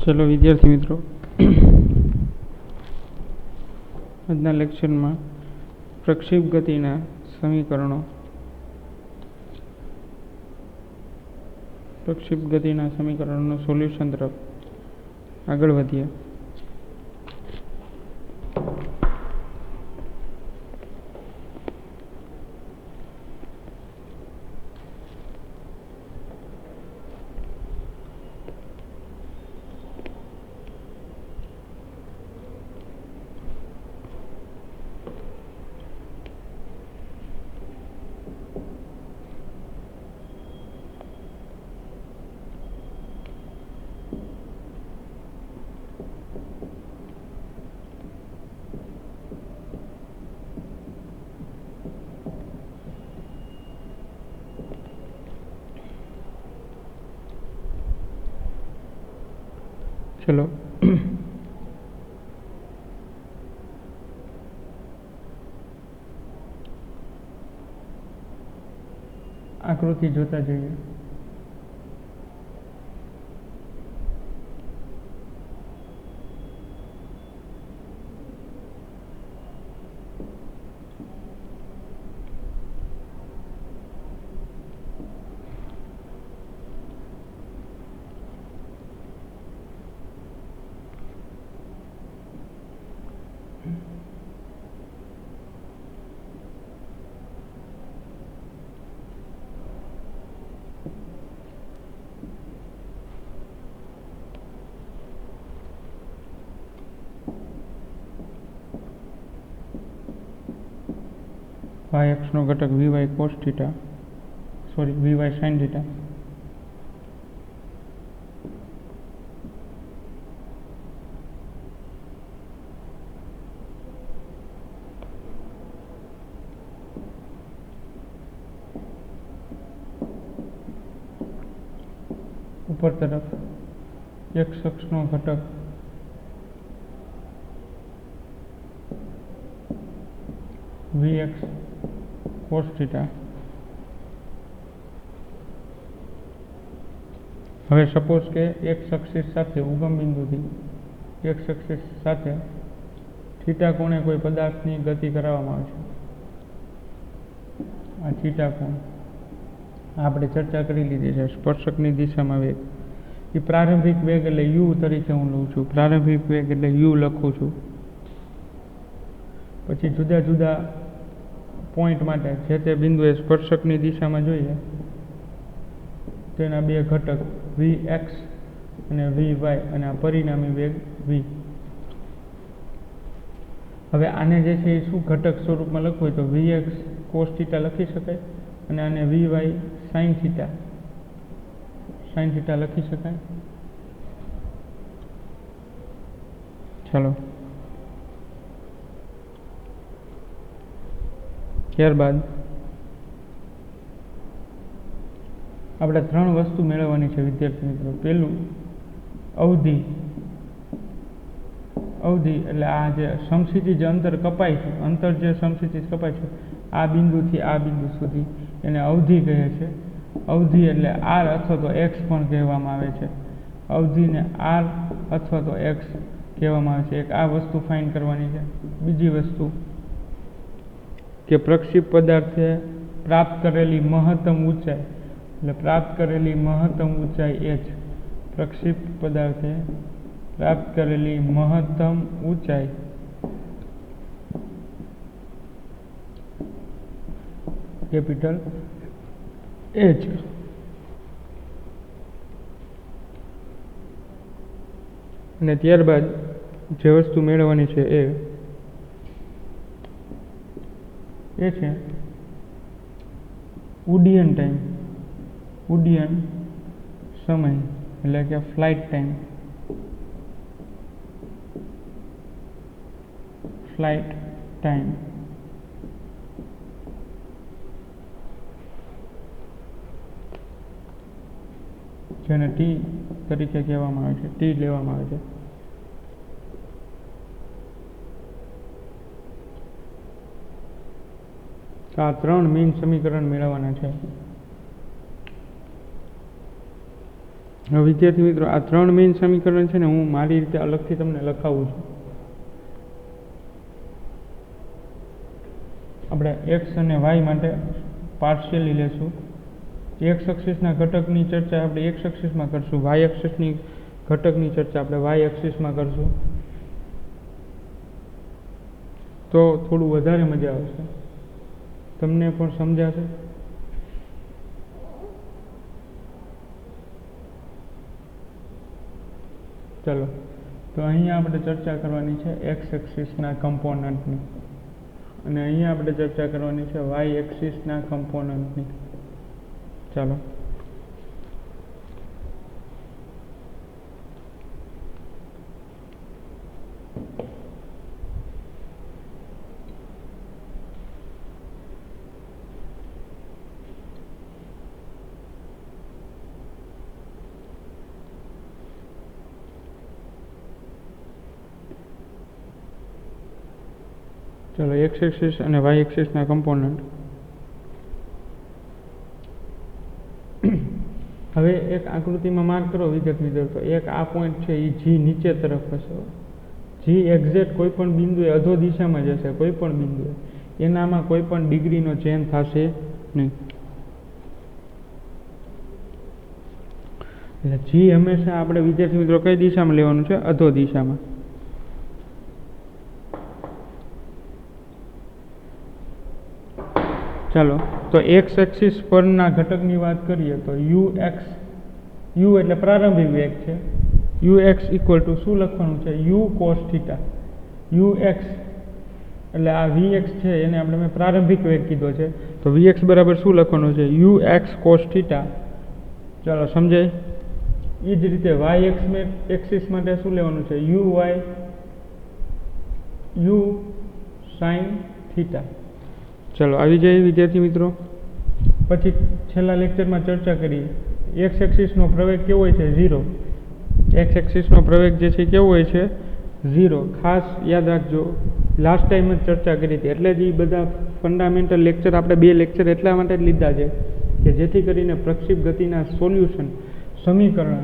चलो विद्यार्थी मित्रों, આજના લેક્ચરમાં પ્રક્ષેપ ગતિના સમીકરણોનું સોલ્યુશન તરફ આગળ વધીએ. चलो आकृति जोता जाइए. y अक्ष नो घटक vy cos theta vy sin theta ऊपर तरफ x अक्ष नो घटक vx cos थीटा. હવે સપોઝ કે x એક્સિસ સાથે ઉગમ બિંદુથી x એક્સિસ સાથે થીટા કોણે કોઈ પદાર્થની ગતિ કરાવવામાં આવે છે. આ થીટા કોણ આપણે ચર્ચા કરી લીધી છે. સ્પર્શકની દિશામાં વેગ, એ પ્રારંભિક વેગ એટલે u તરીકે હું લઉં છું. પ્રારંભિક વેગ એટલે u લખું છું. પછી જુદા જુદા પોઈન્ટ માટે જે તે બિંદુએ સ્પર્શકની દિશામાં જોઈએ તેના બે ઘટક vx અને vy અને આ પરિણામી વેગ v. હવે આને જે છે એ શું ઘટક સ્વરૂપમાં લખવું હોય તો vx cos થીટા લખી શકાય અને આને vy sin થીટા લખી શકાય. ચાલો ત્યારબાદ આપણે ત્રણ વસ્તુ મેળવવાની છે વિદ્યાર્થી મિત્રો. પહેલું અવધિ એટલે આ જે સમક્ષિતિજ અંતર કપાય છે, અંતર જે સમક્ષિતિજ કપાય છે આ બિંદુથી આ બિંદુ સુધી, એને અવધિ કહે છે. અવધિ એટલે r અથવા તો x પણ કહેવામાં આવે છે. અવધિને r અથવા તો x કહેવામાં આવે છે. એક આ વસ્તુ ફાઇન્ડ કરવાની છે. બીજી વસ્તુ કે પ્રક્ષેપ પદાર્થે પ્રાપ્ત કરેલી મહત્તમ ઊંચાઈ, એટલે પ્રાપ્ત કરેલી મહત્તમ ઊંચાઈ h. પ્રક્ષેપ પદાર્થે પ્રાપ્ત કરેલી મહત્તમ ઊંચાઈ કેપિટલ h. અને ત્યારબાદ જે વસ્તુ મેળવવાની છે એ છે ઉડ્ડયન ટાઈમ, ઉડ્ડયન સમય એટલે કે ફ્લાઇટ ટાઈમ. જેને t તરીકે કહેવામાં આવે છે, t લેવામાં આવે છે. આ ત્રણ મેઇન સમીકરણ મેળવવાના છે. હવે વિદ્યાર્થી મિત્રો આ 3 મેઇન સમીકરણ છે ને હું મારી રીતે અલગથી તમને લખાવું છું. આપણે એક્સ અને વાય માટે પાર્શિયલી લેશું. એક્સ એક્સિસના ઘટકની ચર્ચા આપણે એક્સ એક્સિસમાં કરશું, વાય એક્સિસની ઘટકની ચર્ચા આપણે વાય એક્સિસમાં કરશું. તો થોડું વધારે મજા આવશે, તમને પણ સમજાશે. ચલો, તો અહીંયા આપણે ચર્ચા કરવાની છે એક્સ એક્સિસના કમ્પોનન્ટની, અને અહીંયા આપણે ચર્ચા કરવાની છે વાય એક્સિસના કમ્પોનન્ટની. ચાલો, ચલો એક્સ એક્સિસ અને વાય એક્સિસના કમ્પોનન્ટ. હવે એક આકૃતિમાં માર્ક કરો વિદ્યાર્થી મિત્રો, તો એક આ પોઈન્ટ છે એ જી નીચે તરફ હશે. જી એક્ઝેક્ટ કોઈ પણ બિંદુએ અધો દિશામાં જશે, કોઈ પણ બિંદુએ એનામાં કોઈ પણ ડિગ્રીનો ચેન્જ થશે નહીં. એટલે જી હંમેશા આપણે વિદ્યાર્થી મિત્રો કઈ દિશામાં લેવાનું છે? અધો દિશામાં. ચાલો, તો એક્સ એક્સિસ પરના ઘટકની વાત કરીએ તો યુ એક્સ, યુ એટલે પ્રારંભિક વેગ છે. યુ એક્સ ઇક્વલ ટુ શું લખવાનું છે? U cos theta. You x એટલે આ વી એક્સ છે એને આપણે મેં પ્રારંભિક વેગ કીધો છે, તો વી એક્સ બરાબર શું લખવાનું છે? You x cos theta. ચાલો સમજાય. એ જ રીતે વાય એક્સિસ માટે શું લેવાનું છે? U y u sine theta. ચલો આવી જાય વિદ્યાર્થી મિત્રો. પછી છેલ્લા લેક્ચરમાં ચર્ચા કરી એક્સ એક્સિસનો પ્રવેગ કેવો હોય છે? 0. એક્સ એક્સિસનો પ્રવેગ જે છે કેવો હોય છે? 0. ખાસ યાદ રાખજો, લાસ્ટ ટાઈમ જ ચર્ચા કરી હતી, એટલે જ એ બધા ફંડામેન્ટલ લેક્ચર આપણે 2 લેક્ચર એટલા માટે જ લીધા છે કે જેથી કરીને પ્રક્ષેપ ગતિના સોલ્યુશન સમીકરણ,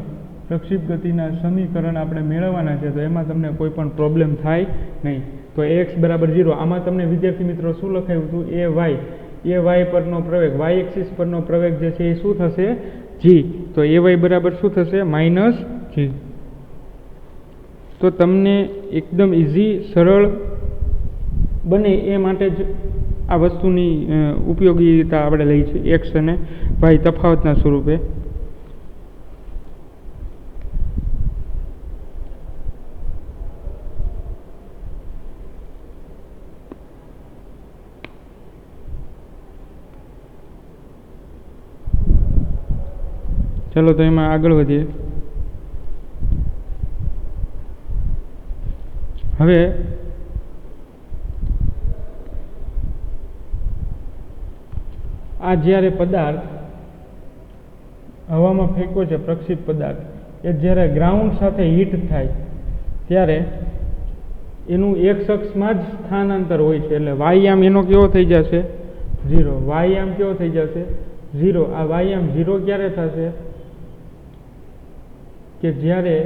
પ્રક્ષેપ ગતિના સમીકરણ આપણે મેળવવાના છે, તો એમાં તમને કોઈ પણ પ્રોબ્લેમ થાય નહીં. તો એક્સ બરાબર 0. આમાં તમને વિદ્યાર્થી મિત્રો શું લખાયું હતું? એ વાય પરનો પ્રવેગ, વાય એક્સિસ પરનો પ્રવેગ જે છે એ શું થશે? જી. તો એ વાય બરાબર શું થશે? માઇનસ જી. તો તમને એકદમ ઇઝી, સરળ બને એ માટે જ આ વસ્તુની ઉપયોગીતા આપણે લઈ છે, એક્સ અને વાય તફાવતના સ્વરૂપે. ચલો, તો એમાં આગળ વધીએ. હવે આ જ્યારે પદાર્થ હવામાં ફેંક્યો છે, પ્રક્ષેપ પદાર્થ, એ જ્યારે ગ્રાઉન્ડ સાથે હીટ થાય ત્યારે એનું એક્સ અક્ષમાં જ સ્થાનાંતર હોય છે. એટલે વાયયામ એનો કેવો થઈ જશે? 0. વાયયામ કેવો થઈ જશે? 0. આ વાયયામ 0 ક્યારે થશે? કે જ્યારે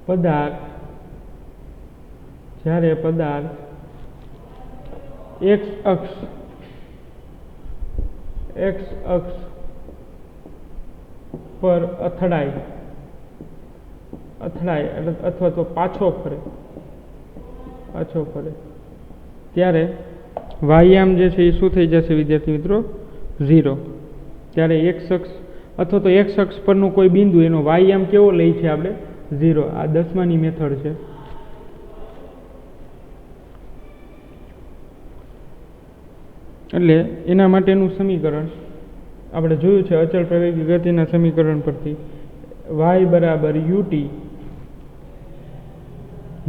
પદાર્થ એક્સ અક્ષ પર અથડાય અથવા તો પાછો ફરે ત્યારે વાયયામ જે છે એ શું થઈ જશે વિદ્યાર્થી મિત્રો? 0. ત્યારે એક્સ અક્ષ અથવા તો એક્સ અક્ષ પરનું કોઈ બિંદુ એનો વાયયામ કેવો લઈ છે આપણે? 0. આ 10માની મેથડ છે. એટલે એના માટેનું સમીકરણ આપણે જોયું છે અચળ પ્રવેગી ગતિના સમીકરણ પરથી, y બરાબર ut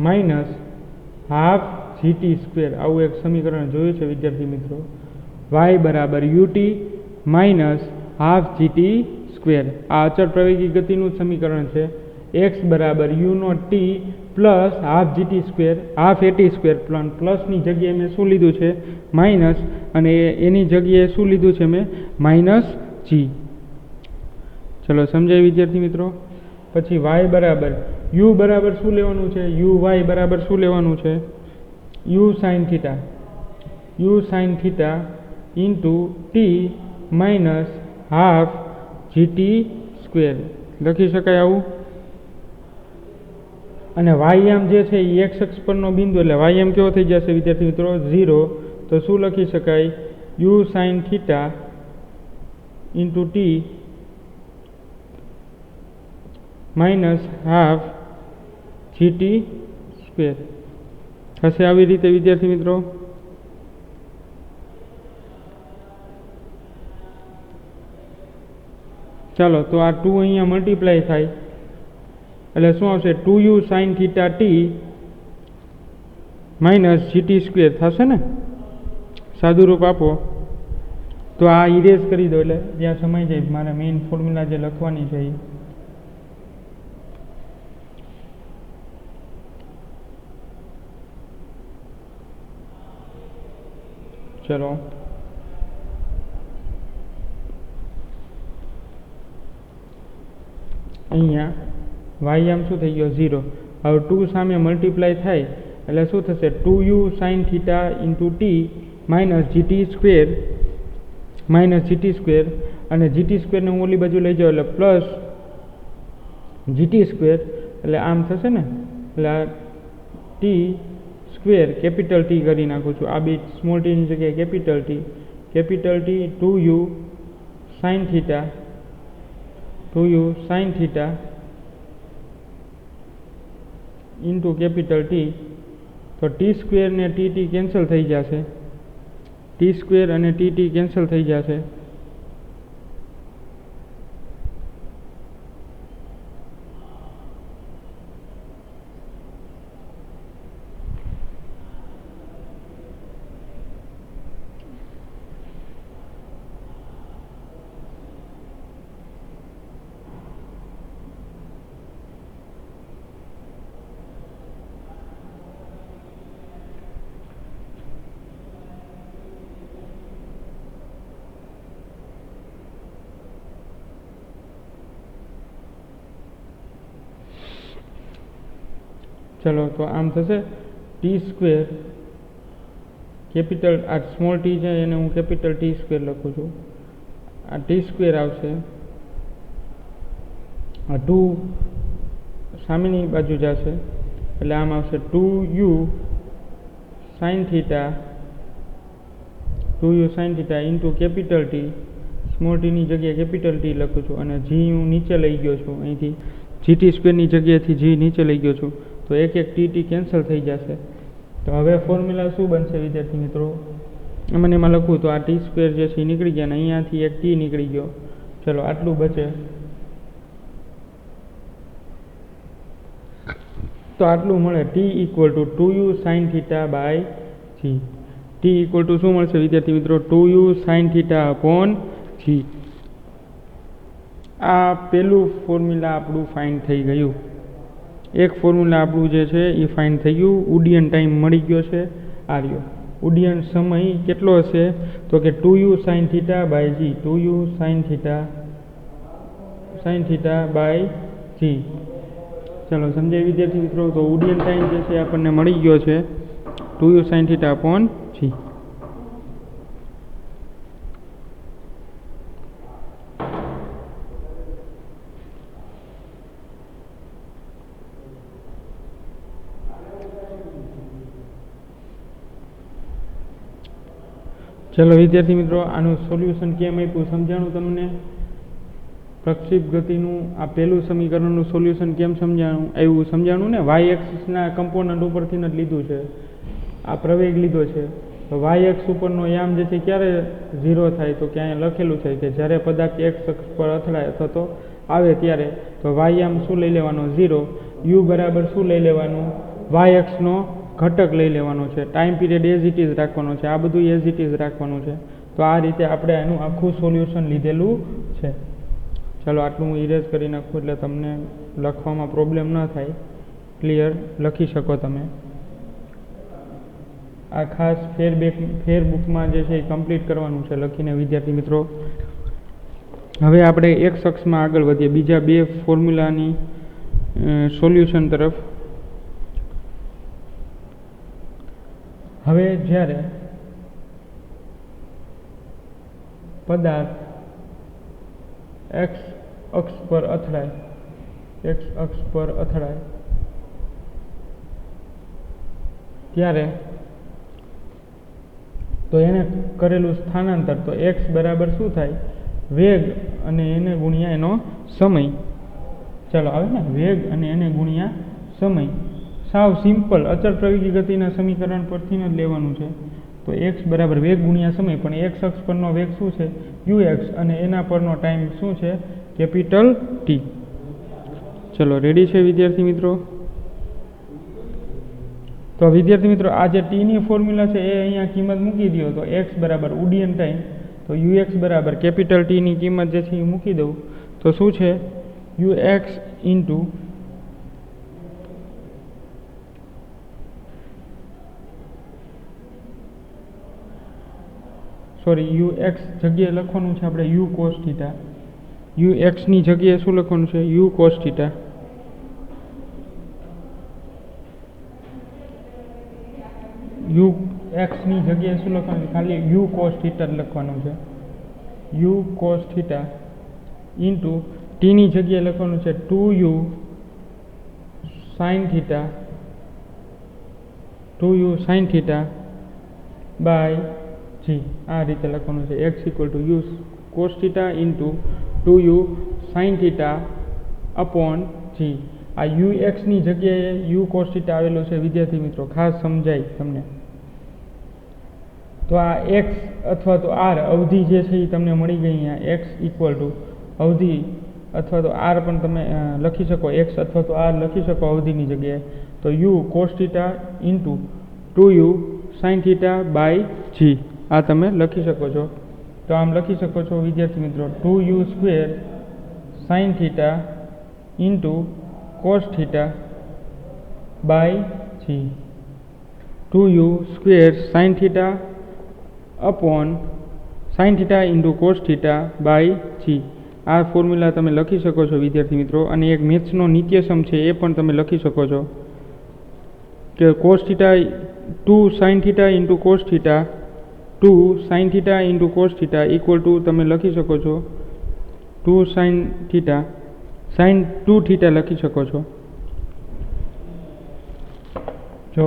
minus half gt square. આવું એક સમીકરણ જોયું છે વિદ્યાર્થી મિત્રો. y બરાબર ut minus half gt square. આ અચળ પ્રવેગી ગતિનું સમીકરણ છે. x બરાબર u0t plus half gt square, half at square. પ્લસની જગ્યાએ મેં શું લીધું છે? માઇનસ. અને એની જગ્યાએ શું લીધું છે મેં? Minus g. ચલો સમજાય વિદ્યાર્થી મિત્રો। પછી y બરાબર u બરાબર શું લેવાનું છે, uy બરાબર શું લેવાનું છે, u sin theta into t minus half gt square લખી શકાય આવું। અને વાયમ જે છે એ x અક્ષ પરનો બિંદુ એટલે વાયમ કેવો થઈ જશે વિદ્યાર્થી મિત્રો 0, તો શું લખી શકાય u sin theta into t minus half gt square થશે આવી રીતે વિદ્યાર્થી મિત્રો। ચાલો તો આ 2 અહીંયા મલ્ટીપ્લાય થાય એટલે શું આવશે 2u sin theta t minus gt square થશે ને, સાદું રૂપ આપો તો આ ઇરેઝ કરી દો એટલે ત્યાં સમાઈ જાય મારે મેઇન ફોર્મ્યુલા જે લખવાની છે એ। ચલો અહીંયા વાયમ શું થઈ ગયો 0, હવે 2 સામે મલ્ટીપ્લાય થાય એટલે શું થશે 2u sin theta into t minus gt square અને gt સ્ક્વેરને હું ઓલી બાજુ લઈ જાઉં એટલે પ્લસ gt સ્ક્વેર એટલે આમ થશે ને, એટલે આ t સ્ક્વેર કેપિટલ T કરી નાખું છું, આ બી સ્મોલ ટીની જગ્યાએ capital T 2u sin theta into capital T, તો t સ્ક્વેર ને tt કેન્સલ થઈ જશે, t સ્ક્વેર અને tt કેન્સલ થઈ જશે। ચલો તો આમ થશે ટી સ્ક્વેર કેપિટલ આ સ્મોલ ટી છે એને હું કેપિટલ ટી સ્ક્વેર લખું છું, આ ટી સ્ક્વેર આવશે, આ 2 સામેની બાજુ જશે એટલે આમ આવશે 2u sin theta into capital T, small ટીની જગ્યાએ કેપિટલ ટી લખું છું અને જી હું નીચે લઈ ગયો છું, અહીંથી જીટી સ્ક્વેરની જગ્યાએથી જી નીચે લઈ ગયો છું તો એક ટી કેન્સલ થઈ જશે। તો હવે ફોર્મ્યુલા શું બનશે વિદ્યાર્થી મિત્રો, મને એમાં લખું તો આ ટી સ્ક્વેર જે છે એ નીકળી ગયા અને અહીંયાથી એક ટી નીકળી ગયો, ચલો આટલું બચે, તો આટલું મળે t equal to 2u sin theta by g. T equal to શું મળશે વિદ્યાર્થી મિત્રો 2u sin theta upon G. આ પહેલું ફોર્મ્યુલા આપણું ફાઇન થઈ ગયું, એક ફોર્મ્યુલા આપણું જે છે એ ફાઇન થઈ ગયું, ઉડ્ડયન ટાઈમ મળી ગયો છે આ રહ્યો, ઉડ્ડયન સમય કેટલો હશે તો કે 2u sin theta by G, 2u sin theta by G. ચલો સમજાય વિદ્યાર્થી મિત્રો, તો ઉડ્ડયન ટાઈમ જે છે આપણને મળી ગયો છે 2u sin theta upon g. ચલો વિદ્યાર્થી મિત્રો, આનું સોલ્યુશન કેમ આપ્યું સમજાણું તમને, પ્રક્ષેપ ગતિનું આ પહેલું સમીકરણનું સોલ્યુશન કેમ આવ્યું સમજાણું ને, વાય એક્સિસના કમ્પોનન્ટ ઉપરથી જ લીધું છે, આ પ્રવેગ લીધો છે, તો વાય એક્સ ઉપરનો યામ જે છે ક્યારે 0 થાય તો કે અહીંયા લખેલું છે કે જ્યારે પદાર્થ એક્સ અક્ષ પર અથડાય અથવા તો આવે ત્યારે, તો વાય યામ શું લઈ લેવાનો 0, યુ બરાબર શું લઈ લેવાનું વાય એક્સનો ઘટક લઈ લેવાનો છે, time period as it is રાખવાનો છે, આ બધું એઝ ઇટ ઇઝ રાખવાનું છે, તો આ રીતે આપણે એનું આખું સોલ્યુશન લીધેલું છે। ચાલો આટલું હું ઇરેઝ કરી નાખું એટલે તમને લખવામાં પ્રોબ્લેમ ન થાય, ક્લિયર લખી શકો તમે। આ ખાસ ફેર બુકમાં જે છે એ કમ્પ્લીટ કરવાનું છે લખીને વિદ્યાર્થી મિત્રો, હવે આપણે એક્સ અક્ષમાં આગળ વધીએ બીજા બે ફોર્મ્યુલાની સોલ્યુશન તરફ. હવે જ્યારે પદાર્થ એક્સ અક્ષ પર અથડાય ત્યારે તો એને કરેલું સ્થાનાંતર તો એક્સ બરાબર શું થાય? વેગ અને એને ગુણ્યા એનો સમય. ચાલો આવે ને, વેગ અને એને ગુણ્યા સમય. સાવ સિમ્પલ અચળ પ્રવેગી ગતિના સમીકરણ પરથી જ લેવાનું છે. તો એક્સ બરાબર વેગ ગુણ્યા સમય, પણ એક્સ અક્ષ પરનો વેગ શું છે? યુએક્સ, અને એના પરનો ટાઈમ શું છે? Capital T. ચલો રેડી છે વિદ્યાર્થી મિત્રો? તો વિદ્યાર્થી મિત્રો આ જે ટીની ફોર્મ્યુલા છે એ અહીંયા કિંમત મૂકી દો. તો એક્સ બરાબર ઉડ્ડયન ટાઈમ, તો યુએક્સ બરાબર કેપિટલ ટીની કિંમત જે છે એ મૂકી દઉં તો શું છે? યુએક્સ ઇન્ટુ યુએક્સ જગ્યાએ લખવાનું છે આપણે યુ કોસ થીટા. યુએક્સની જગ્યાએ શું લખવાનું છે? U cos theta. યુ એક્સની જગ્યાએ શું લખવાનું છે? ખાલી યુ કોસ થીટા જ લખવાનું છે. યુ કોસ થીટા ઇન્ટુ ટીની જગ્યાએ લખવાનું છે 2u sine theta, 2u sine theta by G. આ રીતે લખવાનું છે. X equal to U cos theta into 2u sine theta upon G. આ યુ એક્સની જગ્યાએ યુ કોસ થીટા આવેલું છે વિદ્યાર્થી મિત્રો, ખાસ સમજાય તમને. તો આ એક્સ અથવા તો આર અવધિ જે છે એ તમને મળી ગઈ અહીંયા. એક્સ ઇક્વલ ટુ અવધિ અથવા તો આર પણ તમે લખી શકો, એક્સ અથવા તો આર લખી શકો અવધિની જગ્યાએ. તો U cos theta into 2u sine theta by G. આ તમે લખી શકો છો. તો આમ લખી શકો છો વિદ્યાર્થી મિત્રો 2u square sine theta into cos theta by G. 2u square sine theta upon sine theta into cos theta by G. આ ફોર્મ્યુલા તમે લખી શકો છો વિદ્યાર્થી મિત્રો. અને એક મેથ્સનો નિત્યસમ છે એ પણ તમે લખી શકો છો કે cos theta 2 sine theta into cos theta 2 sine theta into cos theta equal two તમે લખી શકો છો 2 સાઇન થીટા સાઇન 2 થીટા લખી શકો છો. જો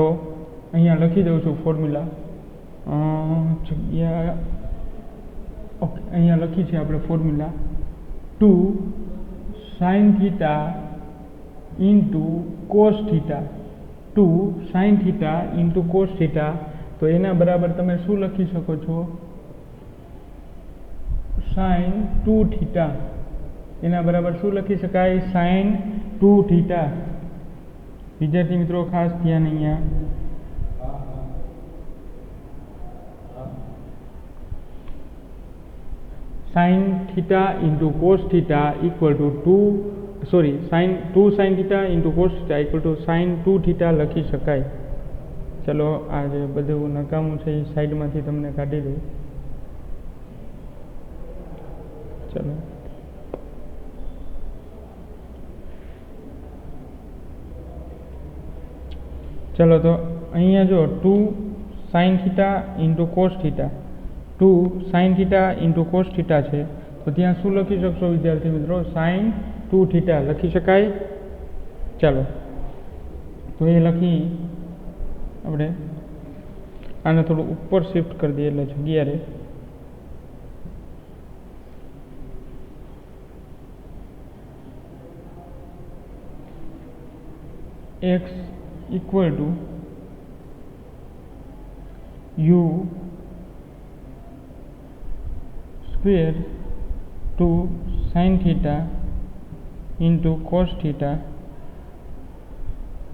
અહીંયા લખી દઉં છું ફોર્મ્યુલા જગ્યા. ઓકે, અહીંયા લખી છે આપણે formula 2 sine theta into cos theta, 2 sine theta into cos theta. તો એના બરાબર તમે શું લખી શકો છો? Sine 2 theta. એના બરાબર શું લખી શકાય? Sine 2 theta. વિદ્યાર્થી મિત્રો ખાસ ધ્યાન અહીંયા. Sine theta into cos theta equal to sine 2 sine theta into cos theta equal to sine 2 theta લખી શકાય. ચલો આ જે બધું નકામું છે એ સાઈડમાંથી તમને કાઢી દઉં. ચલો ચલો તો અહીંયા જો 2 sine theta into cos theta, 2 sine theta into cos theta છે. તો ત્યાં શું લખી શકશો વિદ્યાર્થી મિત્રો? સાઇન 2 થીટા લખી શકાય. ચાલો તો એ લખી આપણે આને થોડું ઉપર શિફ્ટ કરી દઈએ એટલે જગ્યા રહે. X equal to U square 2 sine theta into cos theta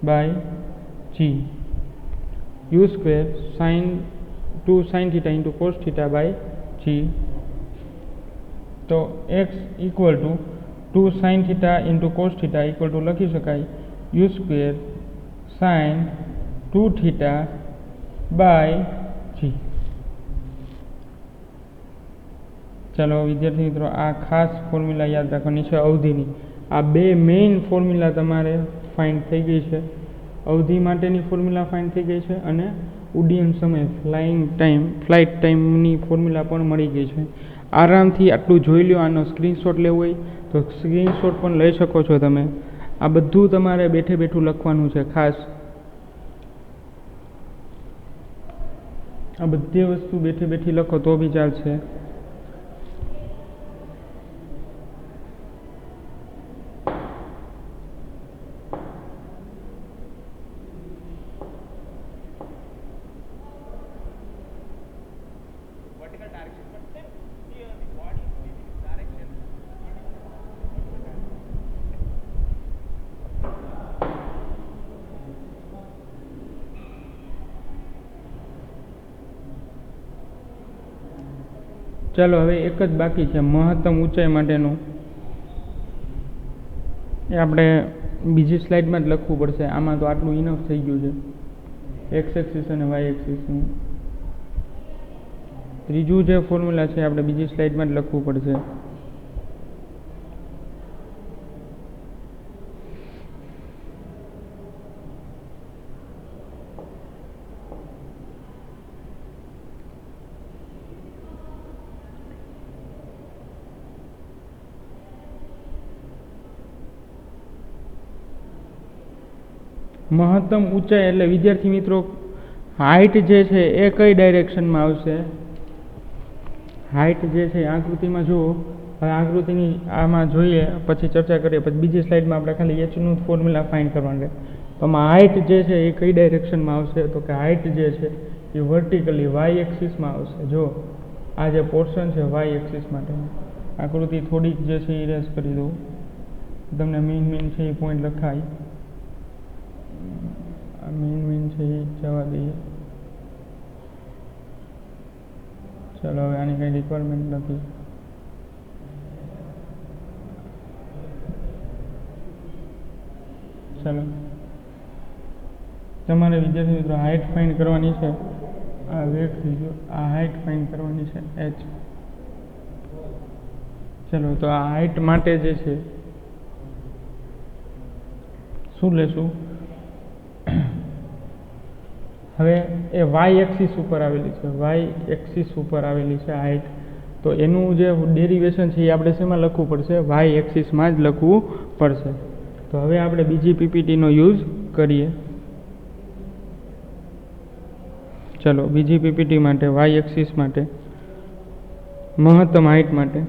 by G. u square sine 2 sine theta into cos theta by G. તો X equal to 2 sine theta into cos theta equal to લખી શકાય u square sine 2 theta by G. ચાલો વિદ્યાર્થી મિત્રો, આ ખાસ formula યાદ રાખવાની છે અવધિની. આ બે મેઇન ફોર્મ્યુલા તમારે ફાઇન્ડ થઈ ગઈ છે. અવધિ માટેની ફોર્મ્યુલા ફાઇન્ડ થઈ ગઈ છે અને ઉડ્ડયન સમય ફ્લાઇટ ટાઈમની ફોર્મ્યુલા પણ મળી ગઈ છે. આરામથી આટલું જોઈ લો. આનો સ્ક્રીનશોટ લેવો હોય તો સ્ક્રીનશોટ પણ લઈ શકો છો તમે. આ બધું તમારે બેઠે બેઠું લખવાનું છે. ખાસ આ બધી વસ્તુ બેઠી બેઠી લખો તો બી ચાલશે. ચાલો હવે એક જ બાકી છે મહત્તમ ઊંચાઈ માટેનું. એ આપણે બીજી સ્લાઇડમાં જ લખવું પડશે. આમાં તો આટલું ઇનફ થઈ ગયું છે એક્સ એક્સિસ અને વાય એક્સિસનું. ત્રીજું જે ફોર્મ્યુલા છે આપણે બીજી સ્લાઇડમાં જ લખવું પડશે. મહત્તમ ઊંચાઈ એટલે વિદ્યાર્થી મિત્રો હાઇટ જે છે એ કઈ ડાયરેક્શનમાં આવશે? હાઇટ જે છે આકૃતિમાં જુઓ. હવે આકૃતિની આમાં જોઈએ પછી ચર્ચા કરીએ. પછી બીજી સ્લાઇડમાં આપણે ખાલી એચનું ફોર્મ્યુલા ફાઇન્ડ કરવાનું રહે. તો આમાં હાઇટ જે છે એ કઈ ડાયરેક્શનમાં આવશે? તો કે હાઇટ જે છે એ વર્ટિકલી વાય એક્સિસમાં આવશે. જો આ જે પોર્શન છે વાય એક્સિસ માટેનું. આકૃતિ થોડીક જે છે ઇરેઝ કરી દઉં, તમને મેઇન છે એ પોઈન્ટ લખાય. આ મેઇન છે એ જવા દઈએ. ચાલો હવે આની કંઈ રિક્વાયરમેન્ટ નથી. ચાલો તમારે વિદ્યાર્થી મિત્રો હાઇટ ફાઇન્ડ કરવાની છે. આ વેગ થઈ ગયો. આ હાઇટ ફાઇન્ડ કરવાની છે એચ. ચલો તો આ હાઇટ માટે જે છે શું લેશું? હવે એ વાય એક્સિસ ઉપર આવેલી છે. વાય એક્સિસ ઉપર આવેલી છે હાઇટ. તો એનું જે ડેરિવેશન છે એ આપણે શેમાં લખવું પડશે? વાય એક્સિસમાં જ લખવું પડશે. તો હવે આપણે બીજી પીપીટીનો યુઝ કરીએ. ચલો બીજી પીપીટી માટે વાય એક્સિસ માટે મહત્તમ હાઇટ માટે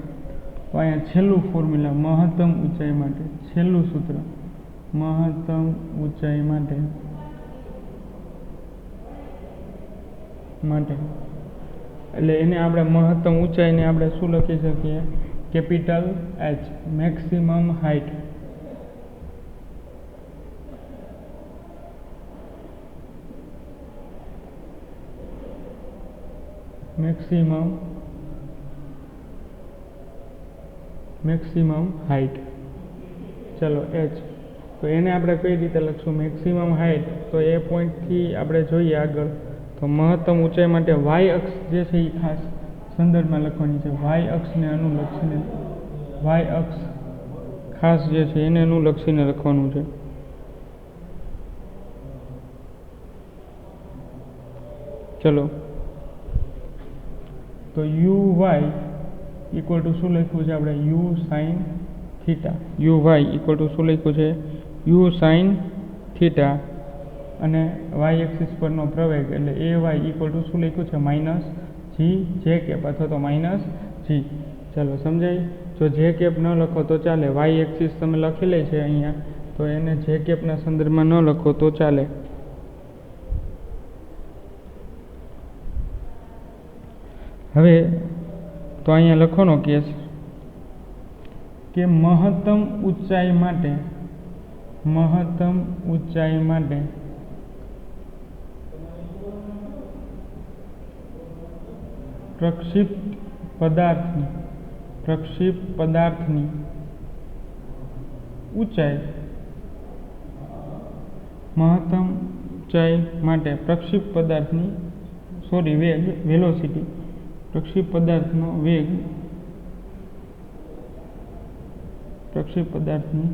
અહીંયા છેલ્લું ફોર્મ્યુલા મહત્તમ ઊંચાઈ માટે, છેલ્લું સૂત્ર મહત્તમ ઊંચાઈ માટે એટલે એને આપણે મહત્તમ ઊંચાઈને આપણે શું લખી શકીએ? Capital H. Maximum height. Maximum height. ચલો એચ. તો એને આપણે કઈ રીતે લખશું? Maximum height. તો એ પોઈન્ટથી આપણે જોઈએ આગળ. તો મહત્તમ ઊંચાઈ માટે વાય અક્ષ જે છે એ ખાસ સંદર્ભમાં લખવાની છે. વાય અક્ષને અનુલક્ષીને, વાય અક્ષ ખાસ જે છે એને અનુલક્ષીને લખવાનું છે. ચલો તો યુ વાય ઇક્વલ ટુ શું લખ્યું છે આપણે? U sine theta. U y equal to શું લખ્યું છે? U sine theta. અને વાય એક્સિસ પરનો પ્રવેગ એટલે એ વાય ઇક્વલ ટુ શું લખ્યું છે? માઇનસ જી જે કેપ અથવા તો માઇનસ જી. ચાલો સમજાય? જો જે કેપ ન લખો તો ચાલે. વાય એક્સિસ તમે લખેલી છે અહીંયા, તો એને જે કેપના સંદર્ભમાં ન લખો તો ચાલે. હવે તો અહીંયા લખવાનો કેસ કે મહત્તમ ઊંચાઈ માટે પ્રક્ષિપ્ત પદાર્થની ઊંચાઈ મહત્તમ ઊંચાઈ માટે પ્રક્ષિપ્ત પદાર્થની વેલોસિટી, પ્રક્ષિપ્ત પદાર્થનો વેગ પ્રક્ષેપ પદાર્થની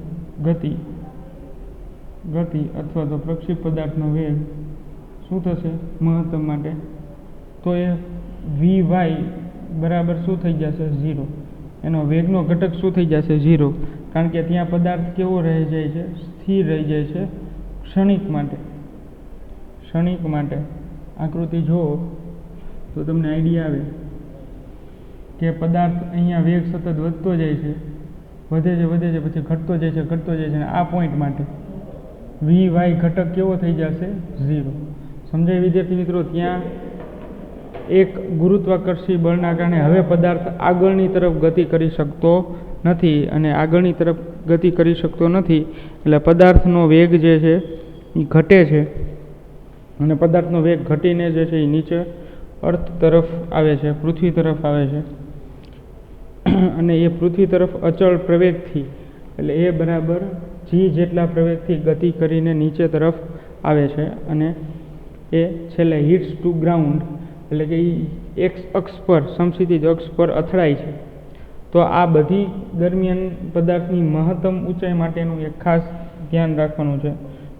ગતિ અથવા તો પ્રક્ષેપ પદાર્થનો વેગ શું થશે મહત્તમ માટે, તો એ વી વાય બરાબર શું થઈ જશે 0, એનો વેગનો ઘટક શું થઈ જશે 0, કારણ કે ત્યાં પદાર્થ કેવો રહી જાય છે, સ્થિર રહી જાય છે ક્ષણિક માટે. આકૃતિ જુઓ તો તમને આઈડિયા આવે કે પદાર્થ અહીંયા વેગ સતત વધતો જાય છે, વધે છે પછી ઘટતો જાય છે અને આ પોઈન્ટ માટે વી વાય ઘટક કેવો થઈ જશે 0. સમજાય વિદ્યાર્થી મિત્રો? ત્યાં એક ગુરુત્વાકર્ષી બળના કારણે હવે પદાર્થ આગળની તરફ ગતિ કરી શકતો નથી, અને આગળની તરફ ગતિ કરી શકતો નથી એટલે પદાર્થનો વેગ જે છે એ ઘટે છે, અને પદાર્થનો વેગ ઘટીને જે છે એ નીચે અર્થ તરફ આવે છે, પૃથ્વી તરફ આવે છે, અને એ પૃથ્વી તરફ અચળ પ્રવેગથી એટલે એ બરાબર જી જેટલા પ્રવેગથી ગતિ કરીને નીચે તરફ આવે છે, અને એ છેલ્લે હિટ્સ ટુ ગ્રાઉન્ડ એટલે કે એ એક્સ અક્ષ પર સમક્ષિતિજ અક્ષ પર અથડાય છે. તો આ બધી દરમિયાન પદાર્થની મહત્તમ ઊંચાઈ માટેનું એક ખાસ ધ્યાન રાખવાનું છે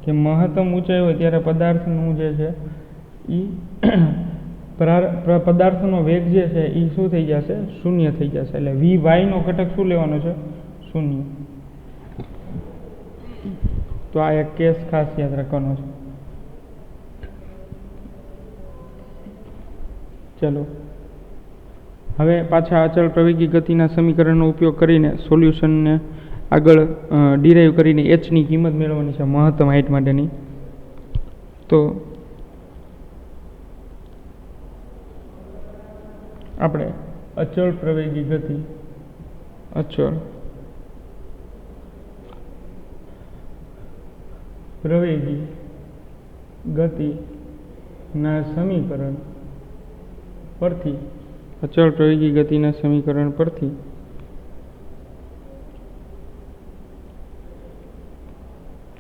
કે મહત્તમ ઊંચાઈ હોય ત્યારે પદાર્થનું જે છે એ પદાર્થનો વેગ જે છે એ શું થઈ જશે 0 થઈ જશે, એટલે વી વાયનો ઘટક શું લેવાનો છે 0. તો આ એક કેસ ખાસ યાદ રાખવાનો છે. ચલો હવે પાછા અચળ પ્રવેગી ગતિના સમીકરણનો ઉપયોગ કરીને સોલ્યુશનને આગળ ડિરાઈવ કરીને એચની કિંમત મેળવવાની છે મહત્તમ હાઇટ માટેની. તો આપણે અચળ પ્રવેગી ગતિના સમીકરણ પરથી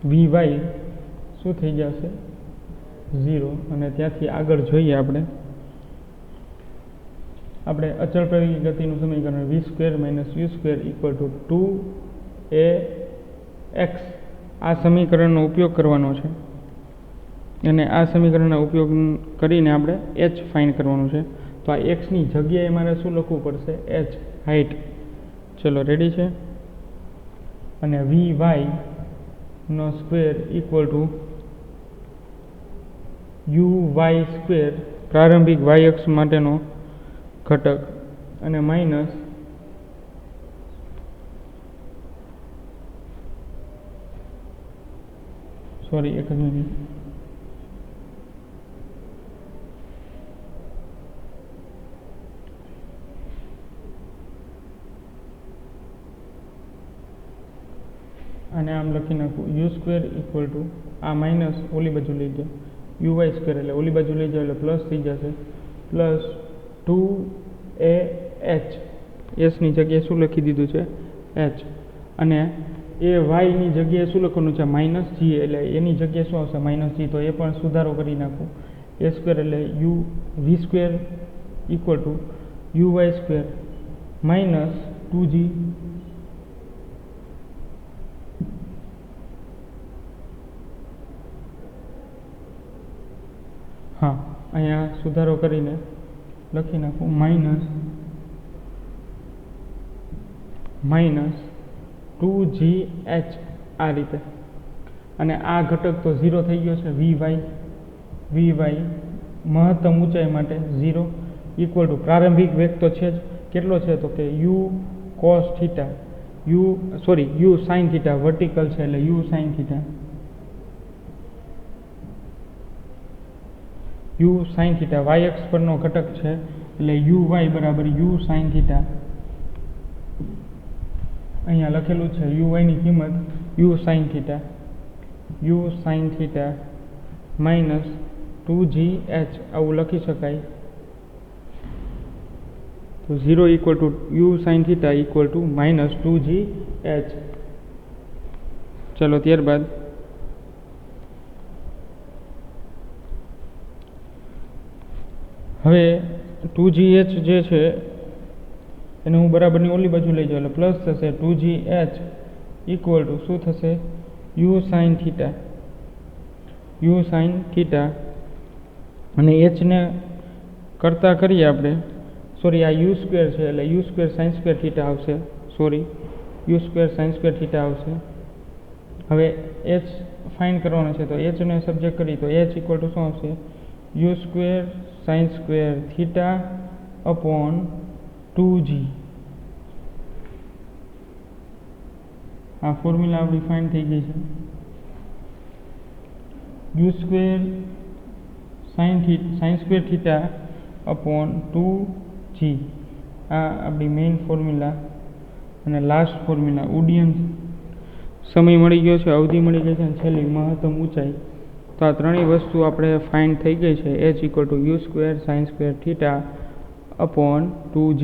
વી વાય શું થઈ જશે 0, અને ત્યાંથી આગળ જોઈએ આપણે અચળ પ્રવેગી ગતિનું સમીકરણ v² - u² = 2ax આ સમીકરણનો ઉપયોગ કરવાનો છે, અને આ સમીકરણનો ઉપયોગ કરીને આપણે h ફાઇન્ડ કરવાનું છે. તો આ એક્સની જગ્યાએ મારે શું લખવું પડશે h હાઇટ. ચલો રેડી છે, અને વી વાય નો સ્ક્વેર = uy² પ્રારંભિક y અક્ષ માટેનો ઘટક, અને માઇનસ એક જ મિનિટ અને આમ લખી નાખું u² આ માઇનસ ઓલી બાજુ લઈ જાઓ uy² એટલે ઓલી બાજુ લઈ જાઓ એટલે પ્લસ થઈ જશે પ્લસ 2ah એસની જગ્યાએ શું લખી દીધું છે h, અને એ વાયની જગ્યાએ શું લખવાનું છે -g એટલે એની જગ્યાએ શું આવશે -g, તો એ પણ સુધારો કરી નાખું a² એટલે v² = uy² - 2g હા અહીંયા સુધારો કરીને લખી નાખું -2gh આ રીતે, અને આ ઘટક તો 0 થઈ ગયો છે વી વાય મહત્તમ ઊંચાઈ માટે 0 = પ્રારંભિક વેગ તો છે જ, કેટલો છે તો કે u sin θ વર્ટિકલ છે એટલે u sin θ y અક્ષ પરનો ઘટક છે એટલે uy બરાબર u sin θ. અહીંયા લખેલું છે uy ની કિંમત u sin θ - 2gh આવું લખી શકાય. તો 0 = u sin θ = -2gh. ચલો ત્યારબાદ હવે 2gh જે છે એને હું બરાબરની ઓલી બાજુ લઈ જાઉં એટલે પ્લસ થશે 2gh ઇક્વલ ટુ શું થશે you sine theta, you sine theta અને એચને કરતાં કરીએ આપણે, સોરી આ યુ સ્ક્વેર છે એટલે U square sine square theta આવશે, sorry U square sine square theta આવશે. હવે એચ ફાઇન્ડ કરવાનો છે તો એચને સબ્જેક્ટ કરી તો એચ ઇક્વલ ટુ શું આવશે you square sine square theta upon 2g. આ ફોર્મ્યુલા આપણી ફાઇન્ડ થઈ ગઈ છે. You square sine square theta upon 2g આ આપણી મેઇન ફોર્મ્યુલા. અને લાસ્ટ ફોર્મ્યુલા ઉડ્ડયન સમય મળી ગયો છે, અવધિ મળી ગઈ છે અને છેલ્લી મહત્તમ ઊંચાઈ. તો આ ત્રણેય વસ્તુ આપણે ફાઇન્ડ થઈ ગઈ છે. H equal to U square sine square theta upon 2g.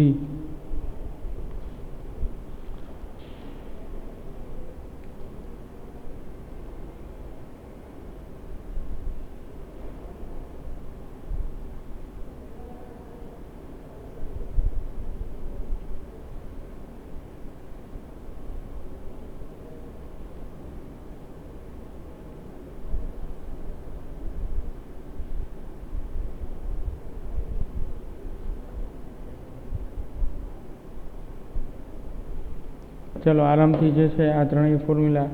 ચાલો આરામથી જે છે આ ત્રણેય ફોર્મ્યુલા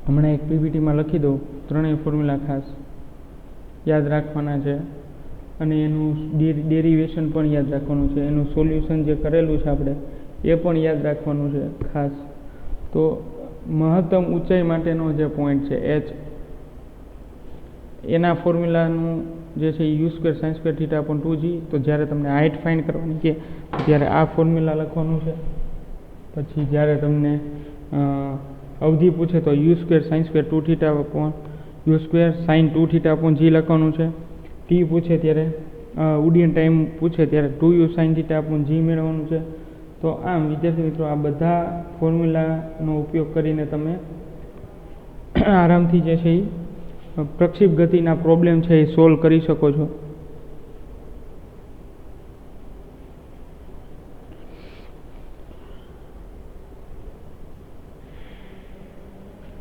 હમણાં એક પીપીટીમાં લખી દઉં. ત્રણેય ફોર્મ્યુલા ખાસ યાદ રાખવાના છે અને એનું ડેરિવેશન પણ યાદ રાખવાનું છે, એનું સોલ્યુશન જે કરેલું છે આપણે એ પણ યાદ રાખવાનું છે ખાસ. તો મહત્તમ ઊંચાઈ માટેનો જે પોઈન્ટ છે એચ, એના ફોર્મ્યુલાનું જે છે you square sine square theta upon 2g. તો જ્યારે તમને હાઇટ ફાઇન્ડ કરવાની છે ત્યારે આ ફોર્મ્યુલા લખવાનું છે. પછી જ્યારે તમને અવધિ પૂછે તો you square sine square 2 theta upon you square sine 2 theta upon g લખવાનું છે. ટી પૂછે ત્યારે ઉડ્ડયન ટાઈમ પૂછે ત્યારે 2u sine theta upon g મેળવવાનું છે. તો આમ વિદ્યાર્થી મિત્રો આ બધા ફોર્મ્યુલાનો ઉપયોગ કરીને તમે આરામથી જે છે એ પ્રક્ષેપ ગતિના પ્રોબ્લેમ છે એ સોલ્વ કરી શકો છો.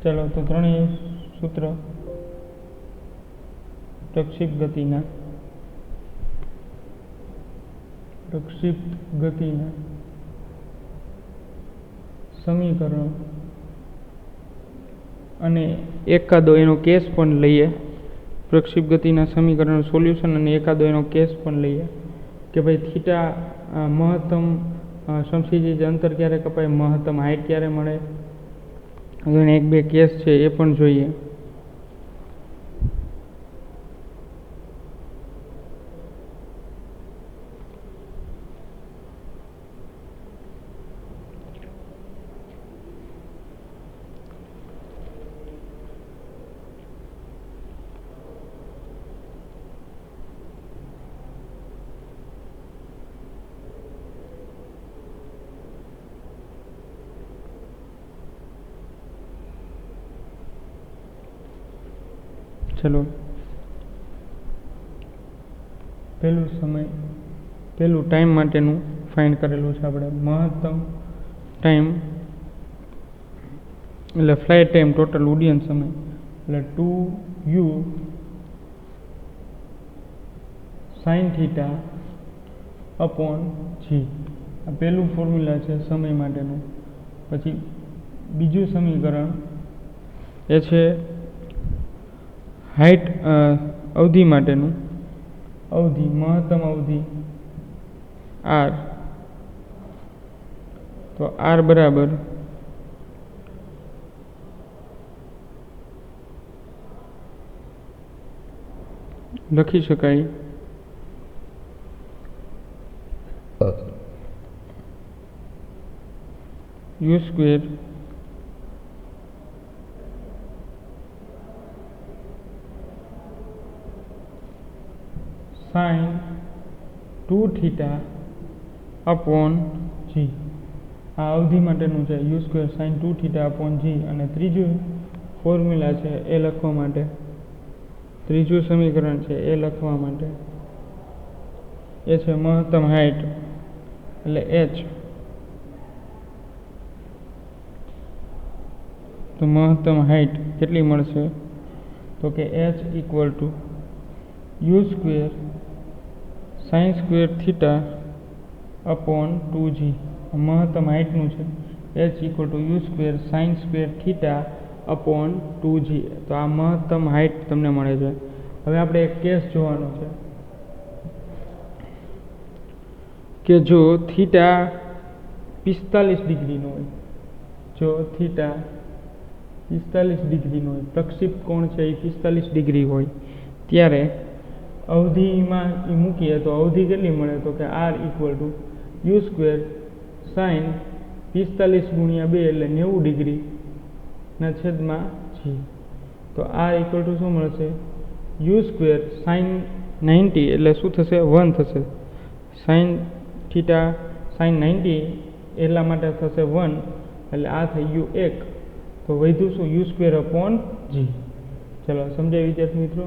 ચલો તો ત્રણેય સૂત્ર પ્રક્ષેપ ગતિના સમીકરણ અને એકાદો એનો કેસ પણ લઈએ. પ્રક્ષેપ ગતિના સમીકરણનું સોલ્યુશન અને એકાદો એનો કેસ પણ લઈએ કે ભાઈ થીટા મહત્તમ સમશીજી અંતર ક્યારે કપાય, મહત્તમ હાઇટ ક્યારે મળે. અને એક બે કેસ છે એ પણ જોઈએ. ચલો પહેલું ટાઈમ માટેનું ફાઇન્ડ કરેલું છે આપણે. મહત્તમ ટાઈમ એટલે ફ્લાઇટ ટાઈમ ટોટલ ઉડ્ડયન સમય એટલે 2u sine theta upon g. આ પહેલું ફોર્મ્યુલા છે સમય માટેનું. પછી બીજું સમીકરણ એ છે હાઇટ અવધિ માટેનું. મહત્તમ અવધિ r. તો r બરાબર લખી શકાય you square sine 2 theta upon g. આ અવધિ માટેનું છે you square sine 2 theta upon g. અને ત્રીજું ફોર્મ્યુલા છે એ લખવા માટે, ત્રીજું સમીકરણ છે એ લખવા માટે એ છે મહત્તમ હાઇટ એટલે h તો મહત્તમ હાઇટ કેટલી મળશે? તો કે h equal to U square sine square theta upon 2g. મહત્તમ હાઇટનું છે. h equal to U square sine square theta upon 2g. તો આ મહત્તમ હાઇટ તમને મળે છે. હવે આપણે એક કેસ જોવાનો છે કે જો થીટા 45 ડિગ્રીનો હોય, જો થીટા 45 ડિગ્રીનો હોય, પ્રક્ષેપ કોણ છે એ 45 ડિગ્રી હોય, ત્યારે અવધિમાં એ મૂકીએ તો અવધિ કેટલી મળે? તો કે r equal to U square sign 45 ગુણ્યા 2 એટલે 90 ડિગ્રીના છેદમાં g. તો r ઇક્વલ ટુ શું મળશે? યુ સ્ક્વેર સાઇન 90 એટલે શું થશે? 1 થશે. સાઇન થીટા સાઇન 90 એટલા માટે થશે 1 એટલે આ થઈ ગયું 1. તો વધ્યું શું? U square upon g. ચલો સમજાય વિદ્યાર્થી મિત્રો?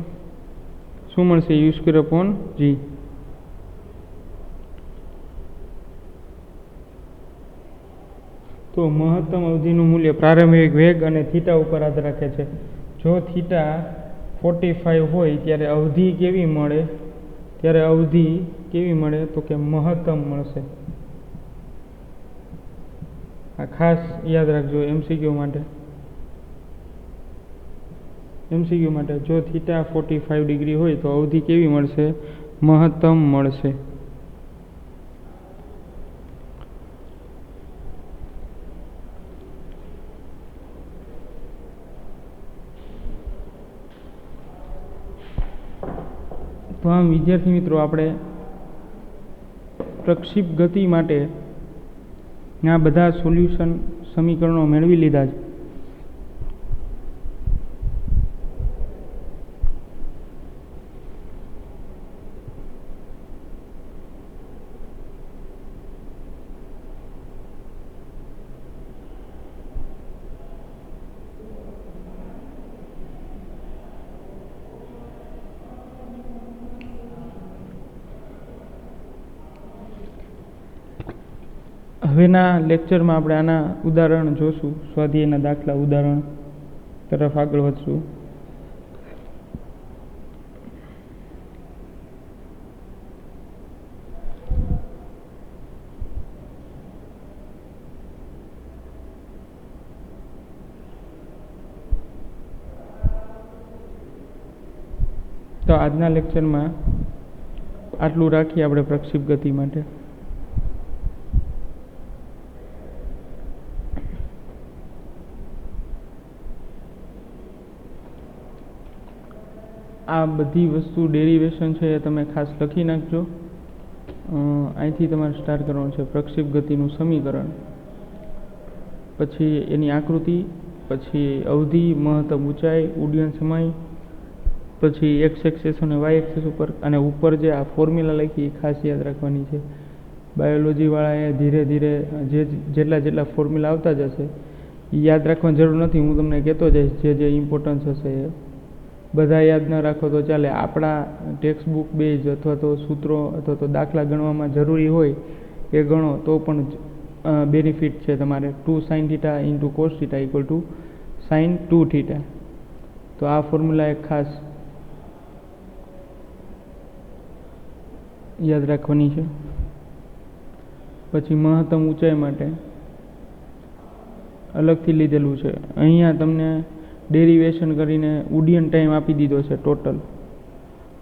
શું મળશે? U square upon g. તો મહત્તમ અવધિનું મૂલ્ય પ્રારંભિક વેગ અને થીટા ઉપર આધાર રાખે છે. જો થીટા 45 હોય ત્યારે અવધિ કેવી મળે? ત્યારે અવધિ કેવી મળે? તો કે મહત્તમ મળશે. આ ખાસ યાદ રાખજો એમસીક્યુ માટે. એમસીક્યુ માટે જો થીટા 45 ડિગ્રી હોય તો અવધિ કેવી મળશે? મહત્તમ મળશે. તો આમ વિદ્યાર્થી મિત્રો આપણે પ્રક્ષેપ ગતિ માટે આ બધા સોલ્યુશન સમીકરણો મેળવી લીધા છે. હવેના લેક્ચરમાં આપણે આના ઉદાહરણ જોશું. સ્વાધ્યાયના દાખલા ઉદાહરણ તરફ આગળ વધશું. તો આજના લેક્ચરમાં આટલું રાખીએ આપણે પ્રક્ષેપ ગતિ માટે. આ બધી વસ્તુ ડેરિવેશન છે એ તમે ખાસ લખી નાખજો. અહીંથી તમારે સ્ટાર્ટ કરવાનું છે. પ્રક્ષેપ ગતિનું સમીકરણ, પછી એની આકૃતિ, પછી અવધિ, મહત્તમ ઊંચાઈ, ઉડ્ડયન સમય, પછી એક્સ એક્સિસ અને વાય એક્સિસ ઉપર, અને ઉપર જે આ ફોર્મ્યુલા લખી એ ખાસ યાદ રાખવાની છે. બાયોલોજીવાળાએ ધીરે ધીરે જેટલા ફોર્મ્યુલા આવતા જશે એ યાદ રાખવાની જરૂર નથી. હું તમને કહેતો જઈશ જે ઇમ્પોર્ટન્સ હશે એ બધા યાદ ન રાખો તો ચાલે. આપણા ટેક્સ્ટ બુક બેઝ અથવા તો સૂત્રો અથવા તો દાખલા ગણવામાં જરૂરી હોય એ ગણો તો પણ બેનિફિટ છે તમારે. 2 sin θ into cos θ equal to sin 2 θ. તો આ ફોર્મ્યુલા એક ખાસ યાદ રાખવાની છે. પછી મહત્તમ ઊંચાઈ માટે અલગથી લીધેલું છે. અહીંયા તમને ડેરિવેશન કરીને ઉડ્ડયન ટાઈમ આપી દીધો છે ટોટલ.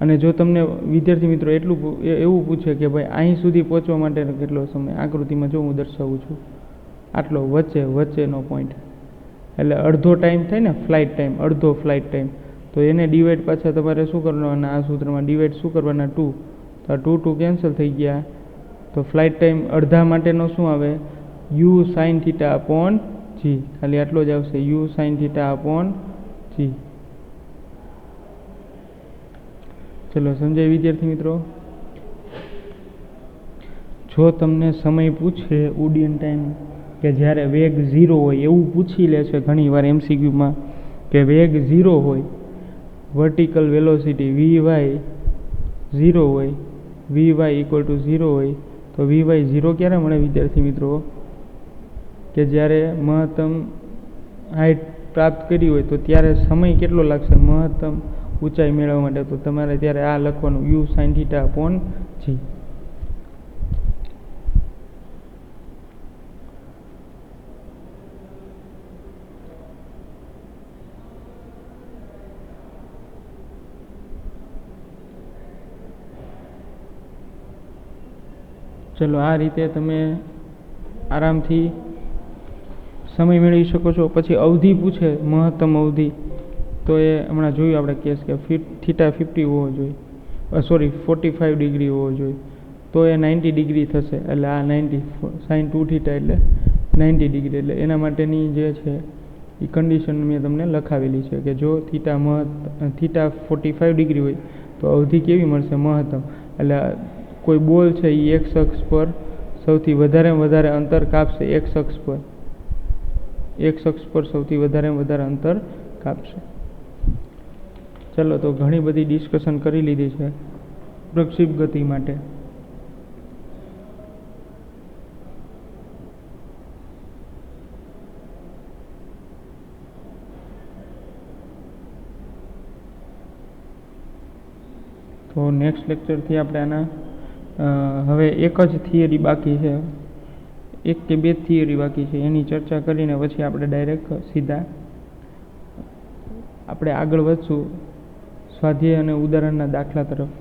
અને જો તમને વિદ્યાર્થી મિત્રો એવું પૂછે કે ભાઈ અહીં સુધી પહોંચવા માટે કેટલો સમય, આકૃતિમાં જો હું દર્શાવું છું આટલો વચ્ચેનો પોઈન્ટ, એટલે અડધો ટાઈમ થાય ને, ફ્લાઇટ ટાઈમ, અડધો ફ્લાઇટ ટાઈમ. તો એને ડિવાઈડ પાછા તમારે શું કરવાના? આ સૂત્રમાં ડિવાઈડ શું કરવાના? 2. તો આ 2 કેન્સલ થઈ ગયા. તો ફ્લાઇટ ટાઈમ અડધા માટેનો શું આવે? U sine theta upon g. ખાલી આટલો જ આવશે, u sine theta upon g. ચલો સમજાય વિદ્યાર્થી મિત્રો? જો તમને સમય પૂછે ઉડ્ડયન ટાઈમ કે જ્યારે વેગ 0 હોય એવું પૂછી લે છે ઘણી વાર એમસીક્યુમાં કે વેગ 0 હોય, વર્ટિકલ વેલોસિટી વી 0 હોય, વી ઇક્વલ ટુ 0 હોય, તો વી 0 ક્યારે મળે વિદ્યાર્થી મિત્રો? કે જ્યારે મહત્તમ હાઇટ પ્રાપ્ત કરી હોય તો ત્યારે સમય કેટલો લાગશે મહત્તમ ઊંચાઈ મેળવવા માટે? તો તમારે ત્યારે આ લખવાનું u sin theta upon g. ચલો આ રીતે તમે આરામથી સમય મેળવી શકો છો. પછી અવધિ પૂછે મહત્તમ અવધિ, તો એ હમણાં જોયું આપણે કેસ કે થીટા 50 હોવો જોઈએ, 45 ડિગ્રી હોવો જોઈએ, તો એ 90 ડિગ્રી થશે. એટલે આ 90 sin 2 થીટા એટલે 90 ડિગ્રી. એટલે એના માટેની જે છે એ કન્ડિશન મેં તમને લખાવેલી છે કે જો થીટા 45 ડિગ્રી હોય તો અવધિ કેવી મળશે? મહત્તમ. એટલે કોઈ બોલ છે એ x અક્ષ પર સૌથી વધારે અંતર કાપશે. x અક્ષ પર સૌથી વધારે અંતર કાપશે. ચલો તો ઘણી બધી ડિસ્કશન કરી લીધી છે પ્રક્ષેપ ગતિ માટે. તો નેક્સ્ટ લેક્ચરથી આપણે આના હવે એક જ થિયરી બાકી છે, એક કે બે થિયરી બાકી છે, એની ચર્ચા કરીને પછી આપણે ડાયરેક્ટ સીધા આપણે આગળ વધશું સ્વાધ્યાય અને ઉદાહરણના દાખલા તરફ.